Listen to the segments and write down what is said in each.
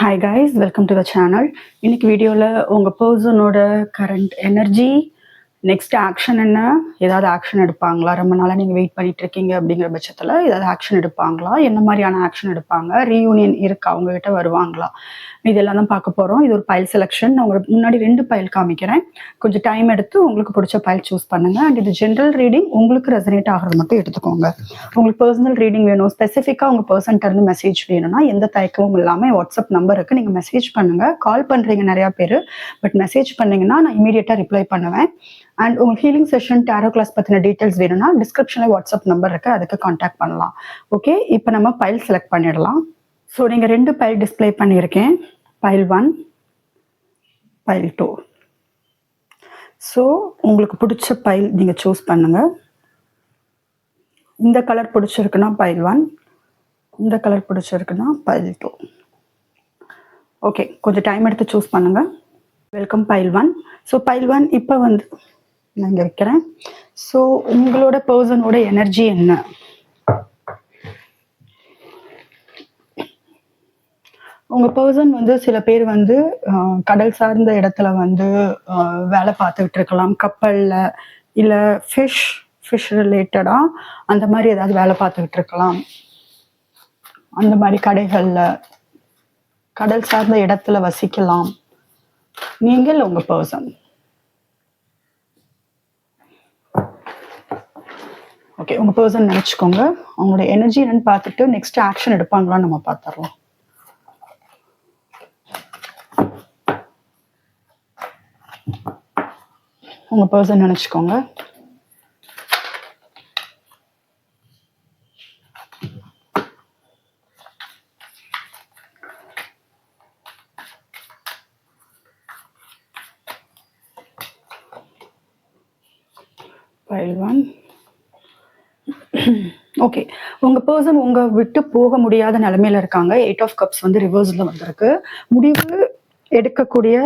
Hi guys, welcome to the channel. இன்னைக்கு வீடியோவில் உங்கள் பர்சனோட கரண்ட் எனர்ஜி நெக்ஸ்ட் ஆக்ஷன் என்ன, ஏதாவது ஆக்ஷன் எடுப்பாங்களா, ரொம்ப நாளாக நீங்கள் வெயிட் பண்ணிட்டு இருக்கீங்க அப்படிங்கிற பட்சத்தில் ஏதாவது ஆக்ஷன் எடுப்பாங்களா, என்ன மாதிரியான ஆக்ஷன் எடுப்பாங்க, ரீயூனியன் இருக்கா, அவங்ககிட்ட வருவாங்களா, இதெல்லாம் தான் பார்க்க போகிறோம். இது ஒரு பைல் செலெக்ஷன். நான் உங்களுக்கு முன்னாடி 2 பைல் காமிக்கிறேன். கொஞ்சம் டைம் எடுத்து உங்களுக்கு பிடிச்ச பைல் சூஸ் பண்ணுங்க. அண்ட் இது ஜென்ரல் ரீடிங், உங்களுக்கு ரெசனேட் ஆகிறது மட்டும் எடுத்துக்கோங்க. உங்களுக்கு பர்சனல் ரீடிங் வேணும், ஸ்பெசிஃபிக்காக உங்கள் பர்சன்ட்ட இருந்து மெசேஜ் வேணும்னா எந்த தயக்கமும் இல்லாமல் வாட்ஸ்அப் நம்பருக்கு நீங்கள் மெசேஜ் பண்ணுங்கள். கால் பண்ணுறீங்க நிறையா பேர், பட் மெசேஜ் பண்ணிங்கன்னா நான் இமீடியட்டாக ரிப்ளை பண்ணுவேன். அண்ட் உங்களுக்கு ஹீலிங் செஷன், டேரோ கிளாஸ் பற்றின டீட்டெயில்ஸ் வேணும்னா டிஸ்கிரிப்ஷனில் வாட்ஸ்அப் நம்பர் இருக்குது, அதுக்கு காண்டாக்ட் பண்ணலாம். ஓகே, இப்போ நம்ம பைல் செலக்ட் பண்ணிடலாம். ஸோ நீங்கள் 2 பைல் டிஸ்பிளே பண்ணியிருக்கேன், பைல் 1, பைல் 2. ஸோ உங்களுக்கு பிடிச்ச பைல் நீங்கள் சூஸ் பண்ணுங்கள். இந்த கலர் பிடிச்சிருக்குன்னா பைல் 1, இந்த கலர் பிடிச்சிருக்குன்னா பைல் 2. ஓகே, கொஞ்சம் டைம் எடுத்து சூஸ் பண்ணுங்கள். Welcome file 1. ஸோ பைல் 1 இப்போ வந்து நான் இங்கே வைக்கிறேன். ஸோ உங்களோட பர்சனோட எனர்ஜி என்ன? உங்கள் பர்சன் வந்து சில பேர் வந்து கடல் சார்ந்த இடத்துல வந்து வேலை பார்த்துக்கிட்டு இருக்கலாம், கப்பலில், இல்லை ஃபிஷ் ரிலேட்டடாக அந்த மாதிரி ஏதாவது வேலை பார்த்துக்கிட்டு இருக்கலாம். அந்த மாதிரி கடைகளில், கடல் சார்ந்த இடத்துல வசிக்கலாம். நீங்கள் உங்கள் பர்சன். ஓகே, உங்கள் பர்சன் நினச்சிக்கோங்க. அவங்களோட எனர்ஜி என்னன்னு பார்த்துட்டு நெக்ஸ்ட் ஆக்ஷன் எடுப்பாங்களான்னு நம்ம பார்த்துடலாம். உங்கள் பர்சன் நினச்சிக்கோங்க. பைல் 1. ஓகே, உங்கள் பர்சன் உங்கள் விட்டு போக முடியாத நிலைமையில இருக்காங்க. 8 ஆஃப் கப்ஸ் வந்து ரிவர்ஸில் வந்திருக்கு. முடிவு எடுக்கக்கூடிய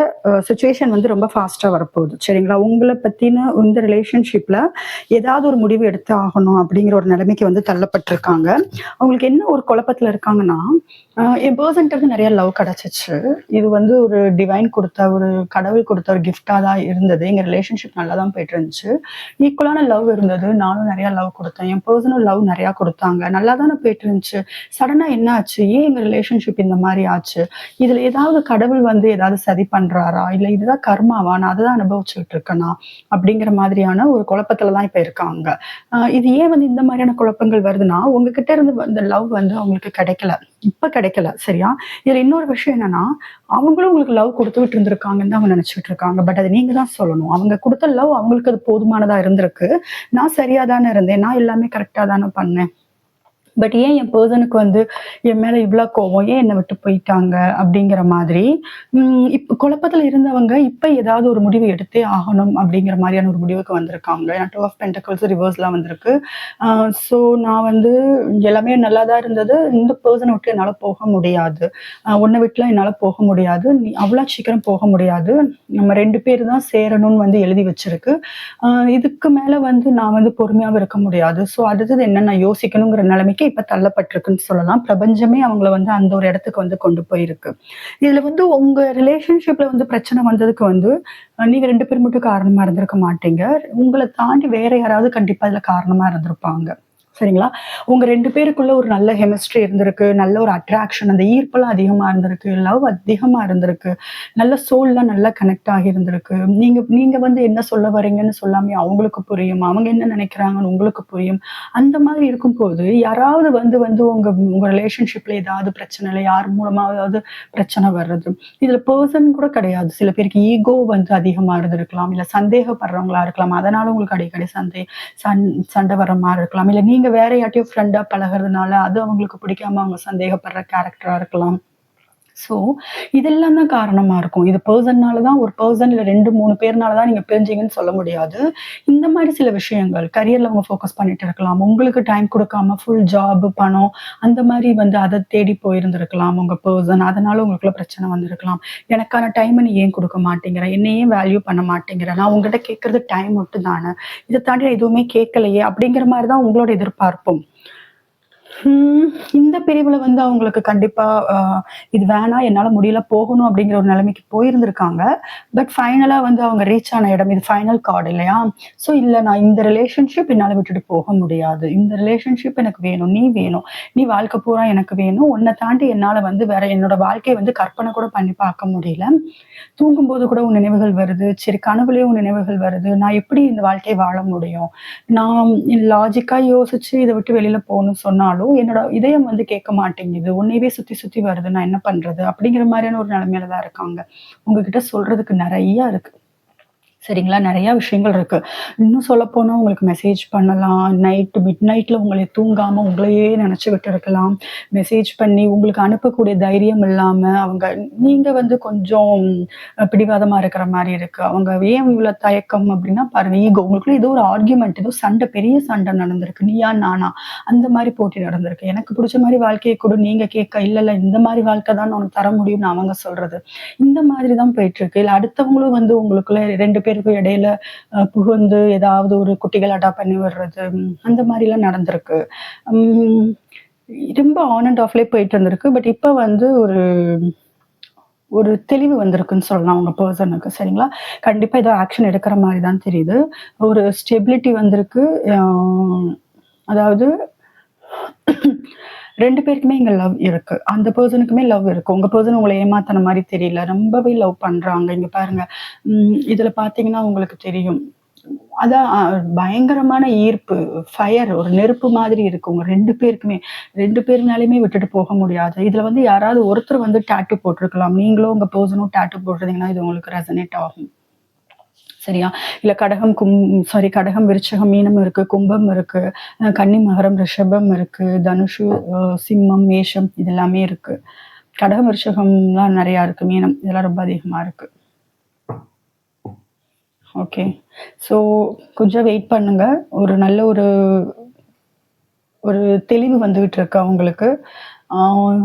சுச்சுவேஷன் வந்து ரொம்ப ஃபாஸ்ட்டாக வரப்போகுது, சரிங்களா? உங்களை பற்றின இந்த ரிலேஷன்ஷிப்பில் ஏதாவது ஒரு முடிவு எடுத்து ஆகணும் அப்படிங்கிற ஒரு நிலைமைக்கு வந்து தள்ளப்பட்டிருக்காங்க. அவங்களுக்கு என்ன ஒரு குழப்பத்தில் இருக்காங்கன்னா, என் பர்சன்ட்டு நிறைய லவ் கிடச்சிச்சு. இது வந்து ஒரு டிவைன் கொடுத்த, ஒரு கடவுள் கொடுத்த ஒரு கிஃப்டாக தான் இருந்தது. எங்கள் ரிலேஷன்ஷிப் நல்லா தான் போயிட்டு இருந்துச்சு. ஈக்குவலான லவ் இருந்தது. நானும் நிறையா லவ் கொடுத்தேன், என் பர்சனும் லவ் நிறையா கொடுத்தாங்க. நல்லா தானே போயிட்டு இருந்துச்சு. சடனாக என்ன ஆச்சு? ஏன் எங்கள் ரிலேஷன்ஷிப் இந்த மாதிரி ஆச்சு? இதில் ஏதாவது கடவுள் வந்து ஏதாவது சதி பண்றாரா, இல்லை இதுதான் கர்மாவா, நான் அதை தான் அனுபவிச்சுட்டு இருக்கேனா அப்படிங்கிற மாதிரியான ஒரு குழப்பத்துல தான் இப்போ இருக்காங்க. இது ஏன் வந்து இந்த மாதிரியான குழப்பங்கள் வருதுன்னா, உங்ககிட்ட இருந்து இந்த லவ் வந்து அவங்களுக்கு கிடைக்கல, இப்ப கிடைக்கல, சரியா? இதுல இன்னொரு விஷயம் என்னன்னா, அவங்களும் உங்களுக்கு லவ் கொடுத்துட்டு இருந்திருக்காங்கன்னு தான் அவங்க நினைச்சிட்டு இருக்காங்க. பட் அது நீங்க தான் சொல்லணும். அவங்க கொடுத்த லவ் அவங்களுக்கு அது போதுமானதா இருந்திருக்கு. நான் சரியா தானே இருந்தேன், நான் எல்லாமே கரெக்டா தானே பண்ணேன். பட் ஏன் என் பர்சனுக்கு வந்து என் மேலே இவ்வளோ கோவம், ஏன் என்னை விட்டு போயிட்டாங்க அப்படிங்கிற மாதிரி இப்போ குழப்பத்தில் இருந்தவங்க இப்போ ஏதாவது ஒரு முடிவு எடுத்தே ஆகணும் அப்படிங்கிற மாதிரியான ஒரு முடிவுக்கு வந்திருக்காங்க. ஏன்னா 2 ஆஃப் பென்டக்கிள்ஸ் ரிவர்ஸ்லாம் வந்திருக்கு. ஸோ நான் வந்து எல்லாமே நல்லா தான் இருந்தது, இந்த பர்சனை விட்டு என்னால் போக முடியாது, உன்னை விட்டுலாம் என்னால் போக முடியாது, நீ அவ்வளோ சீக்கிரம் போக முடியாது, நம்ம 2 பேர் தான் சேரணும்னு வந்து எழுதி வச்சிருக்கு. இதுக்கு மேலே வந்து நான் வந்து பொறுமையாக இருக்க முடியாது. ஸோ அடுத்தது என்ன நான் யோசிக்கணுங்கிற நிலைமைக்கு இப்ப தள்ளப்பட்டிருக்குன்னு சொல்லலாம். பிரபஞ்சமே அவங்கள வந்து அந்த ஒரு இடத்துக்கு வந்து கொண்டு போயிருக்கு. இதுல வந்து உங்க ரிலேஷன்ஷிப்ல வந்து பிரச்சனை வந்ததுக்கு வந்து நீங்க 2 பேர் மட்டும் காரணமா இருந்திருக்க மாட்டீங்க. உங்களை தாண்டி வேற யாராவது கண்டிப்பா இதுல காரணமா இருந்திருப்பாங்க, சரிங்களா? உங்க 2 பேருக்குள்ள ஒரு நல்ல கெமிஸ்ட்ரி இருந்திருக்கு, நல்ல ஒரு அட்ராக்ஷன், அந்த ஈர்ப்பெல்லாம் அதிகமா இருந்திருக்கு, லவ் அதிகமா இருந்திருக்கு, நல்ல சோல்லாம் நல்லா கனெக்ட் ஆகி இருந்திருக்கு. நீங்க வந்து என்ன சொல்ல வரீங்கன்னு சொல்லாமே அவங்களுக்கு புரியும், அவங்க என்ன நினைக்கிறாங்கன்னு உங்களுக்கு புரியும். அந்த மாதிரி இருக்கும்போது யாராவது வந்து வந்து உங்க உங்க ரிலேஷன்ஷிப்ல ஏதாவது பிரச்சனை, இல்லை யார் மூலமாவது பிரச்சனை வர்றது, இதுல பர்சன் கூட கிடையாது. சில பேருக்கு ஈகோ வந்து அதிகமா இருந்திருக்கலாம், இல்ல சந்தேகப்படுறவங்களா இருக்கலாம், அதனால உங்களுக்கு அடிக்கடி சண்டை வர மாதிரி இருக்கலாம், இல்ல நீங்க வேற யார்ட்டையும் ஃப்ரெண்டா பழகிறதுனால அது அவங்களுக்கு பிடிக்காம அவங்க சந்தேகப்படுற கேரக்டரா இருக்கலாம். ஸோ இதெல்லாம் தான் காரணமா இருக்கும். இது பர்சன்னால தான், ஒரு பர்சன் இல்லை 2-3 பேர்னால தான் நீங்க பிரிஞ்சீங்கன்னு சொல்ல முடியாது. இந்த மாதிரி சில விஷயங்கள் கரியர்ல அவங்க ஃபோக்கஸ் பண்ணிட்டு இருக்கலாம், உங்களுக்கு டைம் கொடுக்காம ஃபுல் ஜாப், பணம் அந்த மாதிரி வந்து அதை தேடி போயிருந்திருக்கலாம் உங்க பர்சன். அதனால உங்களுக்குள்ள பிரச்சனை வந்திருக்கலாம். எனக்கான டைமை நீ ஏன் கொடுக்க மாட்டேங்கிற, என்னை ஏன் வேல்யூ பண்ண மாட்டேங்கிற, நான் உங்ககிட்ட கேட்கறது டைம் மட்டும் தானே, இதை தாண்டி எதுவுமே கேட்கலையே அப்படிங்கிற மாதிரி தான் உங்களோட எதிர்பார்ப்பும். இந்த பிரிவுல வந்து அவங்களுக்கு கண்டிப்பா இது வேணாம், என்னால முடியல, போகணும் அப்படிங்கிற ஒரு நிலைமைக்கு போயிருந்திருக்காங்க. பட் ஃபைனலா வந்து அவங்க ரீச் ஆன இடம் இது ஃபைனல் கார்ட் இல்லையா? ஸோ இல்ல நான் இந்த ரிலேஷன்ஷிப் என்னால விட்டுட்டு போக முடியாது. இந்த ரிலேஷன்ஷிப் எனக்கு வேணும். நீ வேணும். நீ வாழ்க்கை பூரா எனக்கு வேணும். உன்ன தாண்டி என்னால வந்து வேற என்னோட வாழ்க்கைய வந்து கற்பனை கூட பண்ணி பார்க்க முடியல. தூங்கும்போது கூட உன் நினைவுகள் வருது. சரி கனவுலயும் உன் நினைவுகள் வருது. நான் எப்படி இந்த வாழ்க்கைய வாழ முடியும்? நான் லாஜிக்கா யோசிச்சு இத விட்டு வெளில போணும்னு சொன்னாலும், என்னோட இதயம் வந்து கேட்க மாட்டேங்குது. உன்னையவே சுத்தி சுத்தி வருது. நான் என்ன பண்றது? அப்படிங்கிற மாரியான ஒரு நிலைமையில தான் இருக்காங்க. உங்ககிட்ட சொல்றதுக்கு நெறைய இருக்கு. சரிங்களா? நெறைய விஷயங்கள் இருக்கு. இன்னும் சொல்லப்போனா உங்களுக்கு மெசேஜ் பண்ணலாம். மிட் நைட்ல உங்கள தூங்காம உங்களையே நெனச்சுக்கிட்டு இருக்கலாம். மெசேஜ் பண்ணி உங்களுக்கு அனுப்பக்கூடிய தைரியம் இல்லாம, நீங்க வந்து கொஞ்சம் பிடிவாதமா இருக்கிற மாரி இருக்கு. அவங்க ஏன் இவ்ளோ தயக்கம் அப்டின்னா பாருங்க, ஈகோ உங்களுக்குள்ள ஏதோ ஒரு ஆர்கியூமென்ட் ஏதோ சண்ட, பெரிய சண்ட நடந்திருக்கு. நீயா? நானா? அந்த மாரி போட்டி நடந்திருக்கு. எனக்கு புடிச்ச மாரி வாழ்க்கைய குடு, நீங்க கேட்க, இல்ல இந்த மாரி வாழ்க்கை தான் உனக்கு தர முடியும்னு அவங்க சொல்றது. இந்த மாதிரி தான் போயிட்டுருக்கு. இல்ல அடுத்தவங்களும் வந்து உங்களுக்குள்ள 2 பேருக்கும் இடையில புகுந்து ஏதாவது ஒரு குட்டிகளாட்டா பண்ணி விடுறது, அந்த மாரிலாம் நடந்திருக்கு. ம் ரொம்ப ஆன் அண்ட் ஆஃப்லயே போயிட்டு இருந்திருக்கு. பட் இப்ப வந்து ஒரு ஒரு தெளிவு வந்திருக்குன்னு சொல்லலாம் உங்க பெர்சனுக்கு. சரிங்களா? கண்டிப்பா ஏதோ ஆக்ஷன் எடுக்கிற மாரி தான் தெரியுது. ஒரு ஸ்டெபிலிட்டி வந்திருக்கு. அ அதாவது 2 பேருக்குமே இங்க லவ் இருக்கு. அந்த பெர்சனுக்குமே லவ் இருக்கு. உங்க பெர்சன் உங்கள ஏமாத்துன மாரி தெரியல. ரொம்பவே லவ் பண்றாங்க. இங்க பாருங்க. இதுல பார்த்தீங்கன்னா உங்களுக்கு தெரியும். அதான் பயங்கரமான ஈர்ப்பு, ஃபயர் ஒரு நெருப்பு மாதிரி இருக்கு உங்க 2 பேருக்குமே. 2 பேர் மேலயுமே விட்டுட்டு போக முடியாது. இதுல வந்து யாராவது ஒருத்தர் வந்து டாட்டூ போட்டுருக்கலாம். நீங்களும் உங்க பெர்சனும் டாட்டூ போட்டிருந்தீங்கன்னா, இது உங்களுக்கு ரெசனேட் ஆகும். சரியா? இல்ல கடகம், விருச்சிகம், மீனம் இருக்கு, கும்பம் இருக்கு, கன்னி, மகரம், ரிஷபம் இருக்கு, தனுஷு, சிம்மம், மேஷம் இது எல்லாமே இருக்கு. கடகம், விருச்சிகம்லாம் நெறையா இருக்கு. மீனம் இதெல்லாம் ரொம்ப அதிகமா இருக்கு. ஓகே. ஸோ கொஞ்சம் வெயிட் பண்ணுங்க. ஒரு நல்ல ஒரு ஒரு தெளிவு வந்துகிட்டு இருக்கு அவங்களுக்கு. ஆ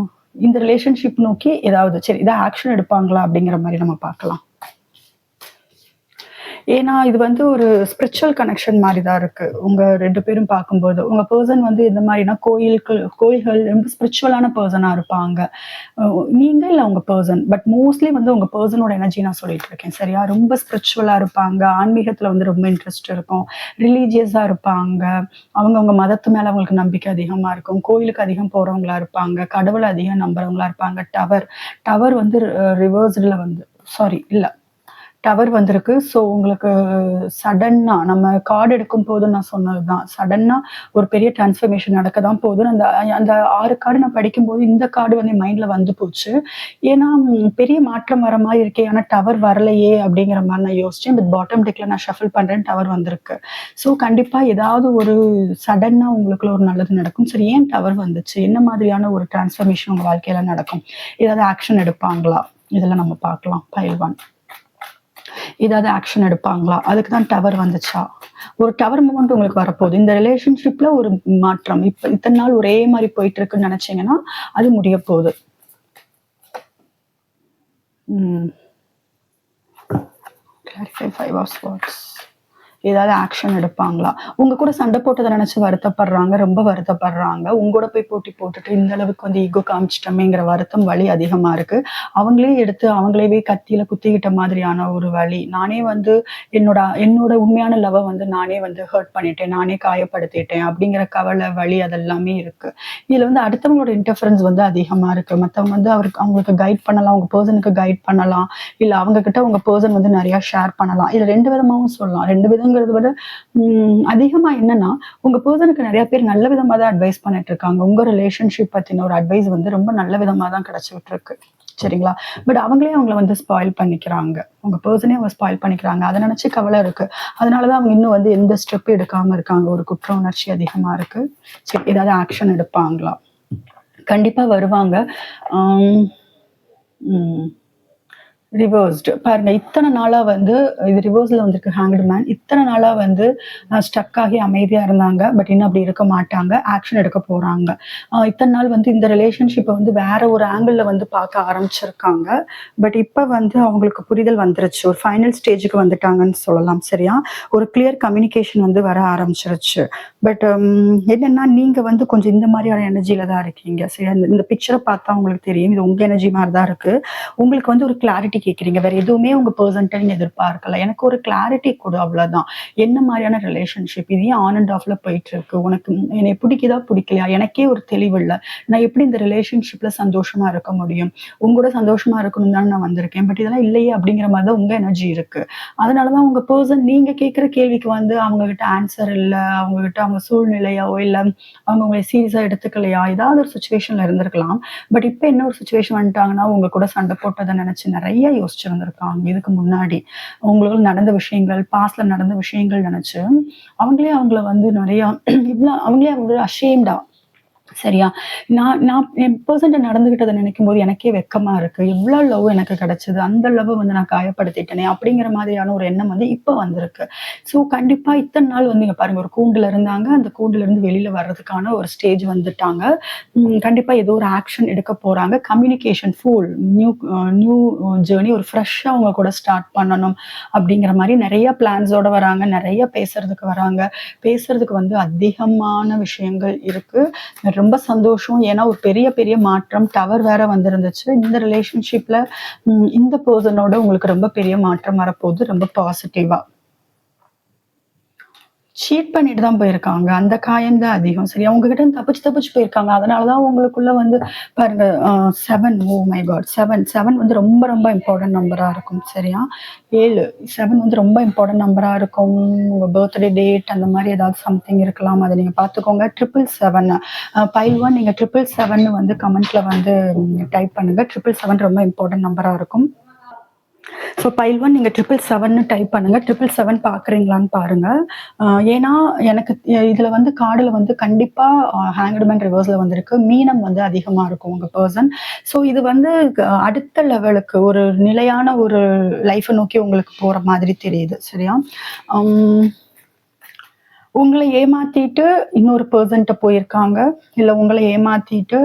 இந்த ரிலேஷன்ஷிப் நோக்கி ஏதாவது சரி இதான் ஆக்ஷன் எடுப்பாங்களா? அப்படிங்கிற மாரி நம்ம பார்க்கலாம். ஏன்னா, இது வந்து ஒரு ஸ்பிரிச்சுவல் கனெக்ஷன் மாரி தான் இருக்கு. உங்க 2 பேரும் பார்க்கும்போது. உங்க பெர்சன் வந்து எந்த மாரினா, கோயில்கள் ரொம்ப ஸ்பிரிச்சுவலான பெர்சனா இருப்பாங்க. அ நீங்க இல்ல உங்க பெர்சன். பட் மோஸ்ட்லி வந்து உங்க பெர்சனோட எனர்ஜி நான் சொல்லிட்டு இருக்கேன். சரியா? ரொம்ப ஸ்பிரிச்சுவலா இருப்பாங்க. ஆன்மீகத்துல வந்து ரொம்ப இன்ட்ரெஸ்ட் இருக்கும். ரிலீஜியஸா இருப்பாங்க. அவங்கவங்க மதத்து மேல அவங்களுக்கு நம்பிக்கை அதிகமா இருக்கும். கோயிலுக்கு அதிகம் போறவங்களா இருப்பாங்க. கடவுள அதிகம் நம்புறவங்களா இருப்பாங்க. டவர் வந்து ரிவர்ஸ்டுல வந்து சாரி இல்ல. டவர் வந்திருக்கு. ஸோ உங்களுக்கு சடன்னா நம்ம கார்ட் எடுக்கும்போது நான் சொன்னது தான். சடன்னா ஒரு பெரிய டிரான்ஸ்ஃபர்மேஷன் நடக்க தான் போகுதுன்னு அந்த அந்த 6 கார்டு நான் படிக்கும்போது இந்த கார்டு வந்து என் மைண்ட்ல வந்து போச்சு. ஏன்னா பெரிய மாற்றம் வர மாரி இருக்கே! ஆனா டவர் வரலையே! அப்படிங்கிற மாரி நான் யோசிச்சேன். பட் பாட்டம் டெக்ல நான் ஷஃபில் பண்றேன். டவர் வந்திருக்கு. ஸோ கண்டிப்பா ஏதாவது ஒரு சடன்னா உங்களுக்குள்ள ஒரு நல்லது நடக்கும். சரி ஏன் டவர் வந்துச்சு? என்ன மாதிரியான ஒரு டிரான்ஸ்ஃபர்மேஷன் உங்க வாழ்க்கையில நடக்கும்? ஏதாவது ஆக்ஷன் எடுப்பாங்களா? இதெல்லாம் நம்ம பார்க்கலாம். பைல் 1. ஏதாவது ஆக்ஷன் எடுப்பாங்களா? அதுக்கு தான் டவர் வந்துச்சா? ஒரு டவர் மூமெண்ட் உங்களுக்கு வரப்போகுது. இந்த ரிலேஷன்ஷிப்ல ஒரு மாற்றம். இப்ப இத்தன நாள் ஒரே மாரி போயிட்டு இருக்குன்னு நெனச்சீங்கன்னா, அது முடியப் போகுது. ம். Clarify 5 of swords. ஏதாவது ஆக்ஷன் எடுப்பாங்களா? உங்க கூட சண்டை போட்டத நினைச்சு வருத்தப்படுறாங்க. ரொம்ப வருத்தப்படுறாங்க. உங்களோட போய் போட்டி போட்டுட்டு இந்த அளவுக்கு வந்து ஈகோ காமிச்சுட்டோமேங்கிற வருத்தம், வலி அதிகமா இருக்கு. அவங்களே எடுத்து அவங்களவே கத்தியில குத்திக்கிட்ட மாதிரியான ஒரு வலி. நானே வந்து என்னோட என்னோட உண்மையான லவ்வ வந்து நானே வந்து ஹர்ட் பண்ணிட்டேன். நானே காயப்படுத்திட்டேன் அப்படிங்கிற கவலை, வலி அதெல்லாமே இருக்கு. இதுல வந்து அடுத்தவங்களோட இன்டர்ஃபரன்ஸ் வந்து அதிகமா இருக்கு. மத்தவங்க வந்து அவங்களுக்கு கைட் பண்ணலாம். உங்க பெர்சனுக்கு கைட் பண்ணலாம். இல்ல அவங்க கிட்ட உங்க பெர்சன் வந்து நெறைய ஷேர் பண்ணலாம். இது 2 விதமாவும் சொல்லலாம். 2 விதங்கிறத விட அதிகமா என்னன்னா, உங்க பெர்சனுக்கு நெறைய பேர் நல்ல விதமா தான் அட்வைஸ் பண்ணிட்டு இருக்காங்க. உங்க ரிலேஷன்ஷிப் பத்தின ஒரு அட்வைஸ் வந்து ரொம்ப நல்ல விதமா தான் கிடைச்சுட்டு இருக்கு. சரிங்களா? பட் அவங்களே அவங்கள வந்து ஸ்பாயில் பண்ணிக்கிறாங்க. உங்க பெர்சனே அவங்க ஸ்பாயில் பண்ணிக்கிறாங்க. அத நினைச்சு கவலை இருக்கு. அதனால தான் அவங்க இன்னும் வந்து எந்த ஸ்டெப் எடுக்காம இருக்காங்க. ஒரு குற்ற உணர்ச்சி அதிகமா இருக்கு. சரி ஏதாவது ஆக்ஷன் எடுப்பாங்களா? கண்டிப்பா வருவாங்க. ஆம். ம். ரிவர்ஸ்டு பாருங்க. இத்தனை நாளா வந்து இது ரிவர்ஸ்ல வந்திருக்கு ஹேங்க்டு மேன். இத்தனை நாளா வந்து ஸ்டக் ஆகி அமைதியா இருந்தாங்க. பட் இன்னும் அப்படி இருக்க மாட்டாங்க. ஆக்ஷன் எடுக்க போறாங்க. இத்தனை நாள் வந்து இந்த ரிலேஷன்ஷிப்பை வந்து வேற ஒரு ஆங்கிள் வந்து பார்க்க ஆரம்பிச்சிருக்காங்க. பட் இப்ப வந்து அவங்களுக்கு புரிதல் வந்துருச்சு. ஒரு ஃபைனல் ஸ்டேஜுக்கு வந்துட்டாங்கன்னு சொல்லலாம். சரியா? ஒரு கிளியர் கம்யூனிகேஷன் வந்து வர ஆரம்பிச்சிருச்சு. பட் என்னன்னா நீங்க வந்து கொஞ்சம் இந்த மாதிரியான எனர்ஜியில தான் இருக்கீங்க. சரி, இந்த பிக்சரை பார்த்தா உங்களுக்கு தெரியும். இது உங்க எனர்ஜி மாதிரி தான் இருக்கு. உங்களுக்கு வந்து ஒரு கிளாரிட்டி கேட்குறீங்க. வேற எதுவுமே உங்க பெர்சன்ட்ட நீங்க எதிர்பார்க்கல. எனக்கு ஒரு கிளாரிட்டி கொடு, அவ்வளவுதான். என்ன மாதிரியான ரிலேஷன்ஷிப் இது? ஏன் ஆன் அண்ட் ஆஃப்ல போயிட்டு இருக்கு? உனக்கு என்னை பிடிக்குதா பிடிக்கலையா? எனக்கே ஒரு தெளிவு இல்லை. நான் எப்படி இந்த ரிலேஷன்ஷிப்ல சந்தோஷமா இருக்க முடியும்? உங்களோட சந்தோஷமா இருக்கணும் தானே நான் வந்திருக்கேன். பட் இதெல்லாம் இல்லையே அப்படிங்கிற மாதிரி தான் உங்க எனர்ஜி இருக்கு. அதனாலதான் உங்க பெர்சன் நீங்க கேட்கிற கேள்விக்கு வந்து அவங்க கிட்ட ஆன்சர் இல்லை, அவங்க கிட்ட அவங்க சூழ்நிலையாவோ இல்லை அவங்க உங்களை சீரியஸா எடுத்துக்கலையா, ஏதாவது ஒரு சுச்சுவேஷன்ல இருந்திருக்கலாம். பட் இப்ப என்ன ஒரு சுச்சுவேஷன் வந்துட்டாங்கன்னா உங்க கூட சண்டை போட்டதை நினைச்சு நிறைய யோசிச்சிருந்திருக்காங்க. இதுக்கு முன்னாடி உங்களுக்கு நடந்த விஷயங்கள், பாஸ்ட்ல நடந்த விஷயங்கள் நினைச்சு அவங்களே அவங்கள வந்து நிறைய இவ்வளவு அவங்களே அவங்க அஷேம்டா. சரியா? நான் நான் என் பெர்சன்ட்ட நடந்துகிட்டதை நினைக்கும் போது எனக்கே வெக்கமா இருக்கு. எவ்வளவு லவ் எனக்கு கிடைச்சது, அந்த லவ் வந்து நான் காயப்படுத்திட்டேனே அப்படிங்கிற மாதிரியான ஒரு எண்ணம் வந்து இப்ப வந்திருக்கு. ஸோ கண்டிப்பா இத்தனை நாள் வந்து இங்க பாருங்க, ஒரு கூண்டுல இருந்தாங்க. அந்த கூண்டுல இருந்து வெளியில வர்றதுக்கான ஒரு ஸ்டேஜ் வந்துட்டாங்க. கண்டிப்பா ஏதோ ஒரு ஆக்ஷன் எடுக்க போறாங்க. Communication full new new journey, ஒரு ஃப்ரெஷ்ஷா அவங்க கூட ஸ்டார்ட் பண்ணணும் அப்படிங்கிற மாதிரி நிறைய பிளான்ஸோட வராங்க. நிறைய பேசுறதுக்கு வராங்க. பேசுறதுக்கு வந்து அதிகமான விஷயங்கள் இருக்கு. ரொம்ப சந்தோஷம். ஏன்னா ஒரு பெரிய பெரிய மாற்றம், டவர் வேற வந்திருந்துச்சு இந்த ரிலேஷன்ஷிப்ல. இந்த பர்சனோட உங்களுக்கு ரொம்ப பெரிய மாற்றம் வரப்போகுது, ரொம்ப பாசிட்டிவா. சீட் பண்ணிட்டு தான் போயிருக்காங்க. அந்த காயம் தான் அதிகம். சரி, அவங்க கிட்ட தப்பிச்சு தப்பிச்சு போயிருக்காங்க. அதனாலதான் உங்களுக்குள்ள வந்து பாருங்க 7. ஓ மை காட், 7 வந்து ரொம்ப ரொம்ப இம்பார்ட்டன்ட் நம்பரா இருக்கும். சரியா? 7 7 வந்து ரொம்ப இம்பார்ட்டன்ட் நம்பரா இருக்கும். உங்க பர்த்டே டேட் அந்த மாதிரி ஏதாவது சம்திங் இருக்கலாம். அதை நீங்க பாத்துக்கோங்க. 777 பைல் 1 நீங்க 777 வந்து கமெண்ட்ல வந்து டைப் பண்ணுங்க. 777 ரொம்ப இம்பார்ட்டன்ட் நம்பரா இருக்கும். ஸோ பைல் 1 நீங்க 777 டைப் பண்ணுங்க. 777 பாக்குறீங்களான்னு பாருங்க. ஏன்னா எனக்கு இதுல வந்து கார்டுல வந்து கண்டிப்பா ஹேங்க்டு மேன் ரிவர்ஸ்ல வந்திருக்கு. மீனம் வந்து அதிகமா இருக்கும் உங்க பர்சன். ஸோ இது வந்து அடுத்த லெவலுக்கு ஒரு நிலையான ஒரு லைஃபை நோக்கி உங்களுக்கு போற மாதிரி தெரியுது. சரியா? உங்களை ஏமாத்திட்டு இன்னொரு பர்சன்ட்ட போயிருக்காங்க. இல்ல உங்களை ஏமாத்திட்டு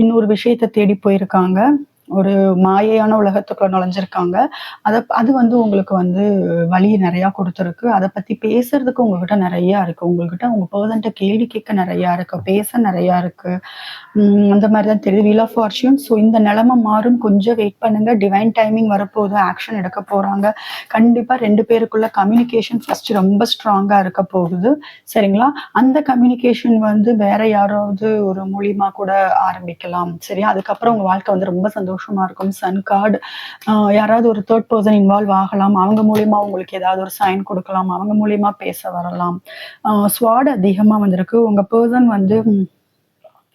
இன்னொரு விஷயத்த தேடி போயிருக்காங்க. ஒரு மாயையான உலகத்துக்குள்ள நுழைஞ்சிருக்காங்க. அது வந்து உங்களுக்கு வந்து வலிய நிறையா குடுத்துருக்கு. அத பத்தி பேசுறதுக்கு உங்ககிட்ட நிறையா இருக்கு. உங்ககிட்ட உங்க பெர்சன்ட்ட கேள்வி கேட்க நிறையா இருக்கு. பேச நிறையா இருக்கு. அந்த மாதிரி தான் தெரியுது. Wheel of fortune. ஸோ இந்த நிலைமை மாறும். கொஞ்சம் வெயிட் பண்ணுங்க. டிவைன் டைமிங் வரப்போகுது. ஆக்ஷன் எடுக்க போறாங்க. கண்டிப்பா 2 பேருக்குள்ள கம்யூனிகேஷன் ஃபர்ஸ்ட் ரொம்ப ஸ்ட்ராங்கா இருக்க போகுது. சரிங்களா? அந்த கம்யூனிகேஷன் வந்து வேற யாராவது ஒரு மூலியமா கூட ஆரம்பிக்கலாம். சரியா? அதுக்கப்புறம் உங்க வாழ்க்கை வந்து ரொம்ப சந்தோஷமா இருக்கும். சன் கார்டு யாராவது ஒரு தேர்ட் பர்சன் இன்வால்வ் ஆகலாம். அவங்க மூலியமா உங்களுக்கு ஏதாவது ஒரு சைன் கொடுக்கலாம். அவங்க மூலியமா பேச வரலாம். ஸ்வாட் அதிகமா வந்திருக்கு. உங்க பர்சன் வந்து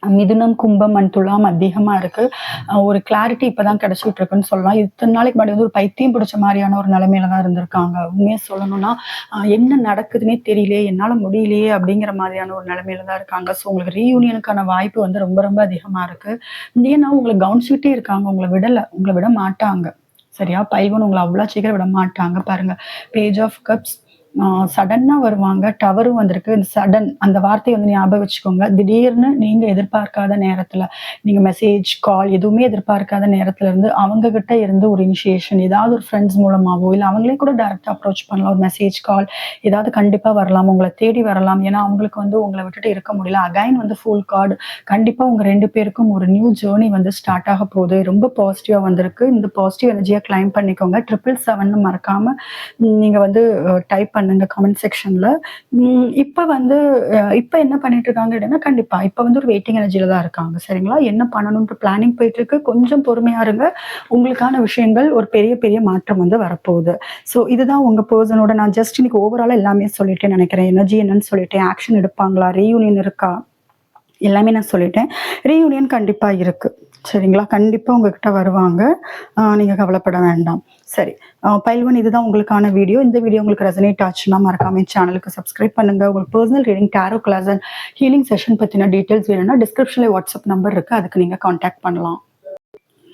மிதுனம், கும்பம் அண்ட் துலாம் அதிகமா இருக்கு. ஒரு கிளாரிட்டி இப்பதான் கிடைச்சிட்டு இருக்குன்னு சொல்லலாம். இத்தனை நாளைக்கு முன்னாடி வந்து ஒரு பைத்தியம் பிடிச்ச மாதிரியான ஒரு நிலைமையில தான் இருந்திருக்காங்க. உண்மையா சொல்லணும்னா என்ன நடக்குதுன்னே தெரியலையே, என்னால முடியலையே அப்படிங்கிற மாதிரியான ஒரு நிலைமையில தான் இருக்காங்க. ஸோ உங்களுக்கு ரீயூனியனுக்கான வாய்ப்பு வந்து ரொம்ப ரொம்ப அதிகமா இருக்கு. ஏன்னா உங்களை கவனிச்சுட்டே இருக்காங்க. உங்களை விட மாட்டாங்க. சரியா? பைவன் உங்களை அவ்வளவு சீக்கிரம் விட மாட்டாங்க. பாருங்க, பேஜ் ஆஃப் கப்ஸ் சடனா வருவாங்க. டவரும் வந்திருக்கு. இந்த சடன் அந்த வார்த்தையை வந்து ஞாபகம் வச்சுக்கோங்க. திடீர்னு நீங்க எதிர்பார்க்காத நேரத்துல, நீங்க மெசேஜ் கால் எதுவுமே எதிர்பார்க்காத நேரத்துல இருந்து அவங்க கிட்ட இருந்து ஒரு இனிஷியேஷன் ஏதாவது ஒரு ஃப்ரெண்ட்ஸ் மூலமாவோ இல்லை அவங்களே கூட டைரக்டா அப்ரோச் பண்ணலாம். ஒரு மெசேஜ் கால் ஏதாவது கண்டிப்பா வரலாம். உங்களை தேடி வரலாம். ஏன்னா அவங்களுக்கு வந்து உங்களை விட்டுட்டு இருக்க முடியல. அகைன் வந்து ஃபுல் கார்டு. கண்டிப்பா உங்க 2 பேருக்கும் ஒரு நியூ ஜேர்னி வந்து ஸ்டார்ட் ஆக போகுது. ரொம்ப பாசிட்டிவா வந்திருக்கு. இந்த பாசிட்டிவ் எனர்ஜியை கிளைம் பண்ணிக்கோங்க. 777 மறக்காம நீங்க வந்து டைப் பண்ணுங்க கமெண்ட் செக்ஷன்ல. இப்ப வந்து இப்ப என்ன பண்ணிட்டு இருக்காங்க அப்படின்னா, கண்டிப்பா இப்ப வந்து ஒரு வெயிட்டிங் எனர்ஜில தான் இருக்காங்க. சரிங்களா? என்ன பண்ணணும்ன்ற பிளானிங் போயிட்டு இருக்கு. கொஞ்சம் பொறுமையா இருங்க. உங்களுக்கான விஷயங்கள் ஒரு பெரிய பெரிய மாற்றம் வந்து வரப்போகுது. ஸோ இதுதான் உங்க பர்சனோட. நான் ஜஸ்ட் இன்னைக்கு ஓவராலா எல்லாமே சொல்லிட்டேன்னு நினைக்கிறேன். எனர்ஜி என்னன்னு சொல்லிட்டேன். ஆக்ஷன் எடுப்பாங்களா, ரீயூனியன் இருக்கா, எல்லாமே நான் சொல்லிட்டேன். ரீயூனியன் கண்டிப்பா இருக்கு. சரிங்களா? கண்டிப்பா உங்ககிட்ட வருவாங்க. நீங்க கவலைப்பட வேண்டாம். சரி, பைல் 1 இதுதான் உங்களுக்கான வீடியோ. இந்த வீடியோ உங்களுக்கு ரெசனேட் ஆச்சுன்னா மறக்காம சேனலுக்கு சப்ஸ்கிரைப் பண்ணுங்க. உங்களுக்கு personal reading, tarot class and healing session பத்தின டீடைல்ஸ் வேணும்னா டிஸ்கிரிப்ஷன்ல வாட்ஸ்அப் நம்பர் இருக்கு. அதுக்கு நீங்க கான்டாக்ட் பண்ணலாம்.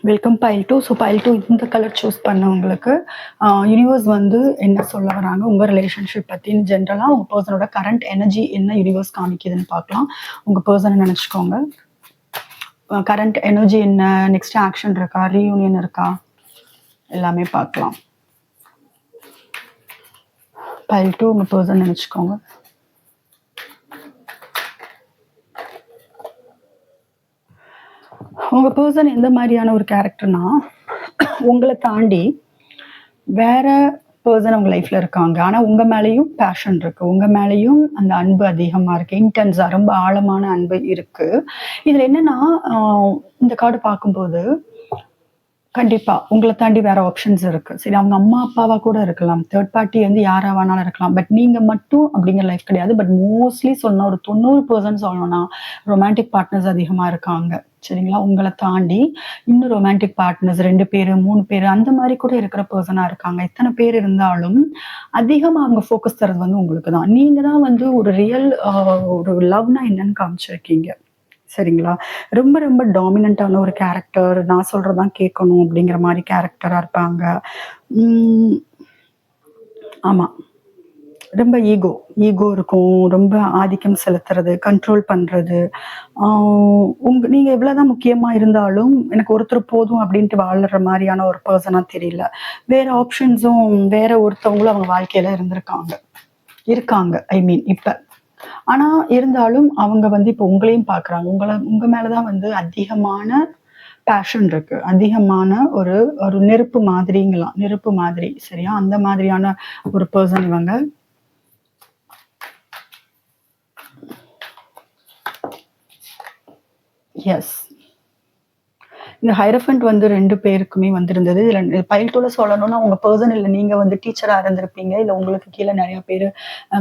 Welcome pile two. So pile two இந்த கலர் சூஸ் பண்ணவங்களுக்கு யூனிவர்ஸ் வந்து என்ன சொல்ல வராங்க உங்கள் ரிலேஷன்ஷிப் பற்றின்னு ஜென்ரலாக உங்கள் பர்சனோட கரண்ட் எனர்ஜி என்ன யூனிவர்ஸ் காமிக்குதுன்னு பார்க்கலாம். உங்கள் பர்சனை நினச்சிக்கோங்க. கரண்ட் எனர்ஜி என்ன, நெக்ஸ்ட் ஆக்ஷன் இருக்கா, ரீயூனியன் இருக்கா, எல்லாமே பார்க்கலாம். பைல் டூ உங்கள் பர்சன் நினச்சிக்கோங்க. உங்கள் பர்சன் எந்த மாதிரியான ஒரு கேரக்டர்னா, உங்களை தாண்டி வேற பர்சன் உங்கள் லைஃப்பில் இருக்காங்க. ஆனால் உங்கள் மேலேயும் பேஷன் இருக்குது, உங்கள் மேலேயும் அந்த அன்பு அதிகமாக இருக்குது, இன்டென்ஸாக ரொம்ப ஆழமான அன்பு இருக்குது. இதில் என்னென்னா, இந்த கார்டு பார்க்கும்போது கண்டிப்பாக உங்களை தாண்டி வேற ஆப்ஷன்ஸ் இருக்குது. சரி, அவங்க அம்மா அப்பாவா கூட இருக்கலாம், தேர்ட் பார்ட்டி வந்து யாராக வேணாலும் இருக்கலாம். பட் நீங்கள் மட்டும் அப்படிங்கிற லைஃப் கிடையாது. பட் மோஸ்ட்லி சொன்னால் ஒரு 90% சொல்லணும்னா ரொமான்டிக் பார்ட்னர்ஸ் அதிகமாக இருக்காங்க. சரிங்களா, உங்களை தாண்டி இன்னும் ரொமான்டிக் பார்ட்னர்ஸ் 2 பேர் 3 பேர் அந்த மாதிரி கூட இருக்கிற பர்சனாக இருக்காங்க. எத்தனை பேர் இருந்தாலும் அதிகமாக அவங்க ஃபோக்கஸ் தரது வந்து உங்களுக்கு தான். நீங்கள் தான் வந்து ஒரு ரியல் ஒரு லவ்னா என்னன்னு காமிச்சிருக்கீங்க. சரிங்களா, ரொம்ப ரொம்ப டாமினண்ட்டான ஒரு கேரக்டர், நான் சொல்கிறதான் கேட்கணும் அப்படிங்கிற மாதிரி கேரக்டராக இருப்பாங்க. ஆமாம், ரொம்ப ஈகோ இருக்கும், ரொம்ப ஆதிக்கம் செலுத்துறது, கண்ட்ரோல் பண்ணுறது. நீங்கள் எவ்வளோதான் முக்கியமாக இருந்தாலும் எனக்கு ஒருத்தர் போதும் அப்படின்ட்டு வாழற மாதிரியான ஒரு பர்சனாக தெரியல. வேறு ஆப்ஷன்ஸும் வேற ஒருத்தவங்களும் அவங்க வாழ்க்கையில் இருக்காங்க. ஐ மீன் இப்போ ஆனால் இருந்தாலும் அவங்க வந்து இப்போ உங்களையும் பார்க்குறாங்க. உங்கள் மேலே தான் வந்து அதிகமான பேஷன் இருக்கு, அதிகமான ஒரு ஒரு நெருப்பு மாதிரி. சரியா, அந்த மாதிரியான ஒரு பர்சன் இவங்க. எஸ், இந்த ஹைரஃபண்ட் வந்து 2 பேருக்குமே வந்திருந்தது. இதில் பைல் டூல சொல்லணும்னா உங்கள் பர்சன் இல்லை, நீங்கள் வந்து டீச்சராக இருந்திருப்பீங்க, இல்லை உங்களுக்கு கீழே நிறைய பேர்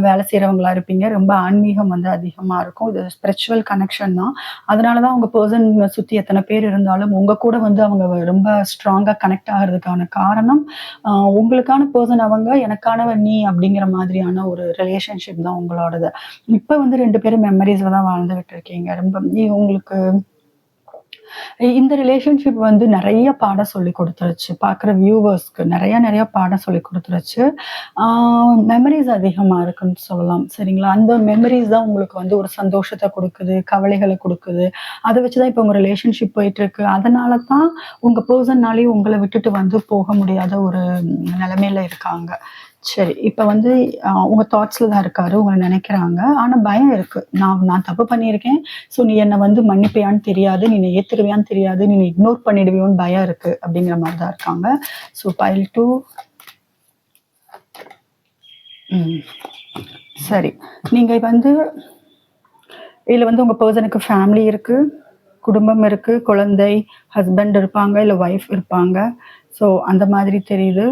வேலை செய்கிறவங்களா இருப்பீங்க. ரொம்ப ஆன்மீகம் வந்து அதிகமாக இருக்கும். இது ஸ்பிரிச்சுவல் கனெக்ஷன் தான். அதனால தான் உங்கள் பர்சன் சுற்றி எத்தனை பேர் இருந்தாலும் உங்கள் கூட வந்து அவங்க ரொம்ப ஸ்ட்ராங்காக கனெக்ட் ஆகிறதுக்கான காரணம் உங்களுக்கான பர்சன் அவங்க, எனக்கானவன் நீ அப்படிங்கிற மாதிரியான ஒரு ரிலேஷன்ஷிப் தான் உங்களோடது. இப்போ வந்து 2 பேரும் மெமரிஸில் தான் வாழ்ந்துகிட்டு இருக்கீங்க. ரொம்ப உங்களுக்கு இந்த ரிலேஷன்ஷிப் வந்து நிறைய பாடம் சொல்லி கொடுத்துருச்சு. பார்க்குற வியூவர்ஸ்க்கு நிறைய பாடம் சொல்லி கொடுத்துருச்சு. மெமரிஸ் அதிகமாக இருக்குன்னு சொல்லலாம். சரிங்களா, அந்த மெமரிஸ் தான் உங்களுக்கு வந்து ஒரு சந்தோஷத்தை கொடுக்குது, கவலைகளை கொடுக்குது. அதை வச்சு தான் இப்போ உங்கள் ரிலேஷன்ஷிப் போயிட்டுருக்கு. அதனால தான் உங்கள் பர்சன்னாலே உங்களை விட்டுட்டு வந்து போக முடியாத ஒரு நிலைமையில இருக்காங்க. சரி, இப்போ வந்து உங்கள் தாட்ஸில் தான் இருக்காரு, உங்களை நினைக்கிறாங்க. ஆனால் பயம் இருக்குது, நான் தப்பு பண்ணியிருக்கேன், ஸோ நீ என்னை வந்து மன்னிப்பையான்னு தெரியாது, நீ ஏற்றுருவியான்னு தெரியாது, நீ இக்னோர் பண்ணிடுவியோன்னு பயம் இருக்குது அப்படிங்கிற மாதிரி தான் இருக்காங்க. So pile two. சரி, நீங்கள் வந்து இதில் வந்து உங்கள் பர்சனுக்கு ஃபேமிலி இருக்குது, குடும்பம் இருக்குது, குழந்தை, ஹஸ்பண்ட் இருப்பாங்க, இல்லை ஒய்ஃப் இருப்பாங்க. ஸோ அந்த மாதிரி தெரியுது.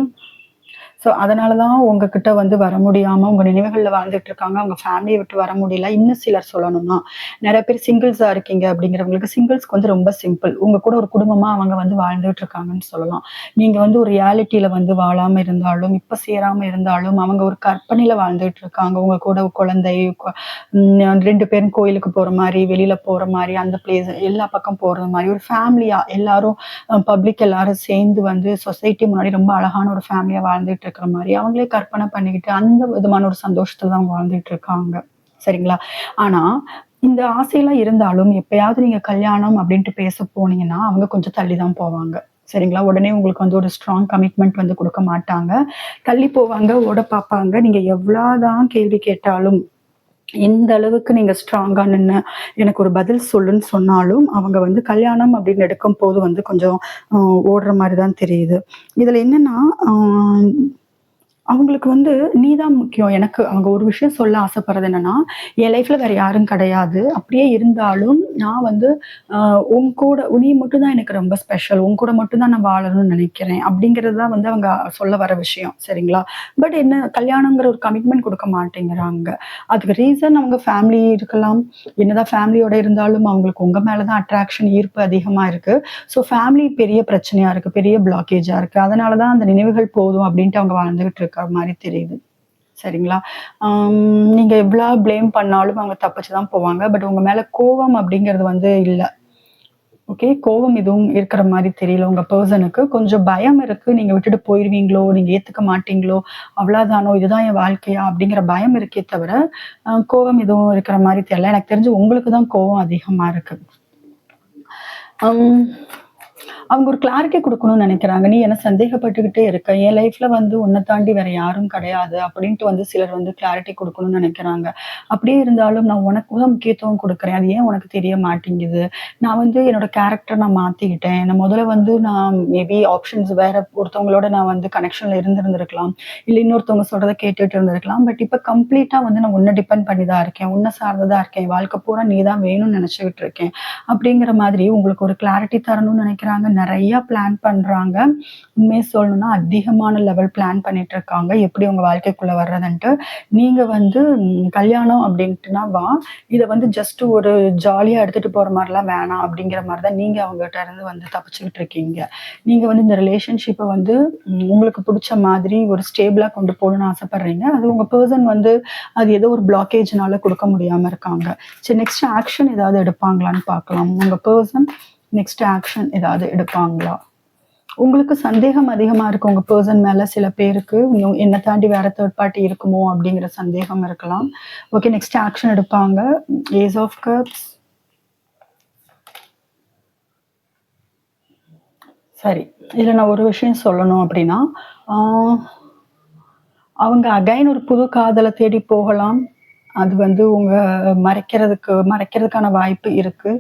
ஸோ அதனால தான் உங்ககிட்ட வந்து வர முடியாமல் உங்கள் நினைவுகளில் வாழ்ந்துட்டு இருக்காங்க. அவங்க ஃபேமிலியை விட்டு வர முடியல. இன்னும் சிலர் சொல்லணும்னா நிறைய பேர் சிங்கிள்ஸாக இருக்கீங்க அப்படிங்கிறவங்களுக்கு சிங்கிள்ஸ்க்கு வந்து ரொம்ப சிம்பிள். உங்கள் கூட ஒரு குடும்பமாக அவங்க வந்து வாழ்ந்துட்டு இருக்காங்கன்னு சொல்லலாம். நீங்கள் வந்து ஒரு ரியாலிட்டியில் வந்து வாழாமல் இருந்தாலும், இப்போ சேராமல் இருந்தாலும் அவங்க ஒரு கற்பனையில் வாழ்ந்துட்டு இருக்காங்க. உங்கள் கூட குழந்தை 2 பேரும் கோயிலுக்கு போகிற மாதிரி, வெளியில் போகிற மாதிரி, அந்த பிளேஸ் எல்லா பக்கம் போகிறது மாதிரி ஒரு ஃபேமிலியாக எல்லாரும் பப்ளிக் எல்லாரும் சேர்ந்து வந்து சொசைட்டி முன்னாடி ரொம்ப அழகான ஒரு ஃபேமிலியாக வாழ்ந்துட்டு இருக்கிற மாதிரி அவங்களே கற்பனை பண்ணிக்கிட்டு அந்த விதமான ஒரு சந்தோஷத்துல தான் அவங்க வாழ்ந்துட்டு இருக்காங்க. சரிங்களா, ஆனா இந்த ஆசையெல்லாம் இருந்தாலும் எப்பயாவது நீங்க கல்யாணம் அப்படின்ட்டு பேச போனீங்கன்னா அவங்க கொஞ்சம் தள்ளி தான் போவாங்க. சரிங்களா, உடனே உங்களுக்கு வந்து ஒரு ஸ்ட்ராங் கமிட்மெண்ட் வந்து கொடுக்க மாட்டாங்க. தள்ளி போவாங்க, ஓட பார்ப்பாங்க. நீங்க எவ்வளவுதான் கேள்வி கேட்டாலும், எந்த அளவுக்கு நீங்க ஸ்ட்ராங்கா நின்று எனக்கு ஒரு பதில் சொல்லுன்னு சொன்னாலும் அவங்க வந்து கல்யாணம் அப்படின்னு எடுக்கும் போது வந்து கொஞ்சம் ஓடுற மாதிரி தான் தெரியுது. இதுல என்னன்னா அவங்களுக்கு வந்து நீ தான் முக்கியம். எனக்கு அவங்க ஒரு விஷயம் சொல்ல ஆசைப்படுறது என்னன்னா, என் லைஃப்ல வேற யாரும் கிடையாது. அப்படியே இருந்தாலும் நான் வந்து உன் கூட நீ மட்டும் தான் எனக்கு ரொம்ப ஸ்பெஷல். உன் கூட மட்டும் தான் நான் வாழணும்னு நினைக்கிறேன். அப்படிங்கிறது தான் வந்து அவங்க சொல்ல வர விஷயம். சரிங்களா, பட் என்ன கல்யாணங்கிற ஒரு கமிட்மெண்ட் கொடுக்க மாட்டேங்கிறாங்க. அதுக்கு ரீசன் அவங்க ஃபேமிலி இருக்கலாம். என்னதான் ஃபேமிலியோட இருந்தாலும் அவங்களுக்கு உங்க மேலதான் அட்ராக்ஷன், ஈர்ப்பு அதிகமா இருக்கு. ஸோ ஃபேமிலி பெரிய பிரச்சனையா இருக்கு, பெரிய பிளாக்கேஜா இருக்கு. அதனாலதான் அந்த நினைவுகள் போதும் அப்படின்ட்டு அவங்க வாழ்ந்துகிட்டு இருக்க மாதிரி தெரியுது. சரிங்களா, நீங்க எவ்வளவு பிளேம் பண்ணாலும் அவங்க தப்பிச்சுதான் போவாங்க. பட் உங்க மேல கோபம் அப்படிங்கிறது வந்து இல்ல. ஓகே. கோவம் எதுவும் இருக்கிற மாரி தெரியல உங்க பெர்சனுக்கு. கொஞ்சம் பயம் இருக்கு. நீங்க விட்டுட்டு போயிருவீங்களோ, நீங்க ஏத்துக்க மாட்டீங்களோ, அவ்வளதானோ, இதுதான் என் வாழ்க்கையா அப்படிங்கிற பயம் இருக்கே தவிர, கோவம் எதுவும் இருக்கிற மாரி தெரியல. எனக்கு தெரிஞ்சு உங்களுக்கு தான் கோவம் அதிகமா இருக்கு. அம் அவங்க ஒரு கிளாரிட்டி குடுக்கணும்னு நெனைக்கிறாங்க. "நீ என்ன சந்தேகப்பட்டுக்கிட்டே இருக்க. என் லைஃப்ல வந்து உன்ன தாண்டி வேற யாரும் கிடையாது." அப்படின்ட்டு வந்து சிலர் வந்து கிளாரிட்டி குடுக்கணும்னு நெனைக்கிறாங்க. அப்படியே இருந்தாலும் நான் உனக்கு தான் முக்கியத்துவம் குடுக்குறேன். அது ஏன் உனக்கு தெரிய மாட்டேங்குது? நான் வந்து என்னோட கேரக்டர நான் மாத்திக்கிட்டேன். நான் முதல்ல வந்து நான் மேபி ஆப்ஷன்ஸ் வேற ஒருத்தவங்களோட நான் வந்து கனெக்ஷன்ல இருந்திருந்திருக்கலாம். இல்ல இன்னொருத்தவங்க சொல்றத கேட்டுட்டு இருந்திருக்கலாம். பட் இப்ப கம்ப்ளீட்டா வந்து நான் உன்ன டிபெண்ட் பண்ணி தான் இருக்கேன். உன்ன சார்ந்து தான் இருக்கேன். வாழ்க்கை பூரா நீ தான் வேணும்னு நெனச்சுக்கிட்டு இருக்கேன். அப்படிங்கிற மாதிரி உங்களுக்கு ஒரு கிளாரிட்டி தரணும்னு நெனைக்கிறாங்க. நெறைய பிளான் பண்றாங்க. உண்மைய சொல்லணும்னா அதிகமான லெவல் பிளான் பண்ணிட்டு இருக்காங்க. எப்படி உங்க வாழ்க்கைக்குள்ள வர்றதுன்ட்டு. நீங்க வந்து கல்யாணம் அப்படின்ட்டுனா வா. இத வந்து ஜஸ்ட் ஒரு ஜாலியா எடுத்துட்டு போற மாரிலாம் வேணாம் அப்படிங்கிற மாரி தான் நீங்க அவங்ககிட்ட இருந்து வந்து தப்பிச்சுக்கிட்டு இருக்கீங்க. நீங்க வந்து இந்த ரிலேஷன்ஷிப்ப வந்து உங்களுக்கு புடிச்ச மாதிரி ஒரு ஸ்டேபிளா கொண்டு போணும்னு ஆசைப்படுறீங்க. அது உங்க பெர்சன் வந்து அது ஏதோ ஒரு பிளாக்கேஜ்னால குடுக்க முடியாம இருக்காங்க. சரி நெக்ஸ்ட் ஆக்ஷன் ஏதாவது எடுப்பாங்களான்னு பார்க்கலாம். உங்க பெர்சன் நெக்ஸ்ட் ஆக்ஷன் ஏதாவது எடுப்பாங்களா? உங்களுக்கு சந்தேகம் அதிகமா இருக்கு உங்க பெர்சன் மேல சில பேருக்கு. என்ன தாண்டி வேற தேர்ட் பார்ட்டி இருக்குமோ அப்படிங்கிற சந்தேகம் இருக்கலாம். ஓகே நெக்ஸ்ட் ஆக்ஷன் எடுப்பாங்க. Ace of cups. சரி. இதுல நான் ஒரு விஷயம் சொல்லணும் அப்படின்னா, ஆ அவங்க அகைன் ஒரு புது காதல தேடி போகலாம். அது வந்து உங்க மறைக்கிறதுக்கான வாய்ப்பு இருக்கு.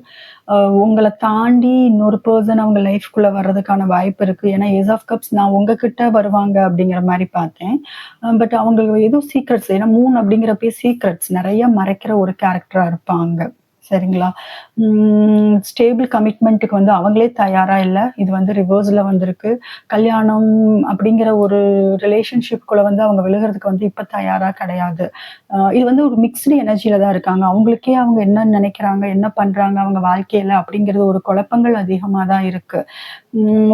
அ உங்கள தாண்டி இன்னொரு பெர்சன் அவங்க லைஃப்குள்ள வர்றதுக்கான வாய்ப்பு இருக்கு. ஏன்னா ஏஸ் ஆஃப் கப்ஸ் நான் உங்ககிட்ட வருவாங்க அப்படிங்கிற மாரி பார்த்தேன். பட் அவங்க ஏதோ சீக்ரெட்ஸ் ஏன்னா 3 அப்படிங்கிறப்பயே சீக்ரெட்ஸ் நெறைய மறைக்கிற ஒரு கேரக்டரா இருப்பாங்க. சரிங்களா? ஸ்டேபிள் கமிட்மென்ட்‌க்கு வந்து அவங்களே தயாரா இல்ல. இது வந்து ரிவர்ஸ்ல வந்திருக்கு. கல்யாணம் அப்படிங்கிற ஒரு ரிலேஷன்ஷிப்குள்ள வந்து அவங்க விழுகுறதுக்கு வந்து இப்ப தயாரா கிடையாது. இது வந்து ஒரு மிக்ஸ்டு எனர்ஜில தான் இருக்காங்க. அவங்களுக்கே அவங்க என்ன நினைக்கிறாங்க, என்ன பண்றாங்க அவங்க வாழ்க்கையில அப்படிங்கிறது ஒரு குழப்பங்கள் அதிகமா தான் இருக்கு.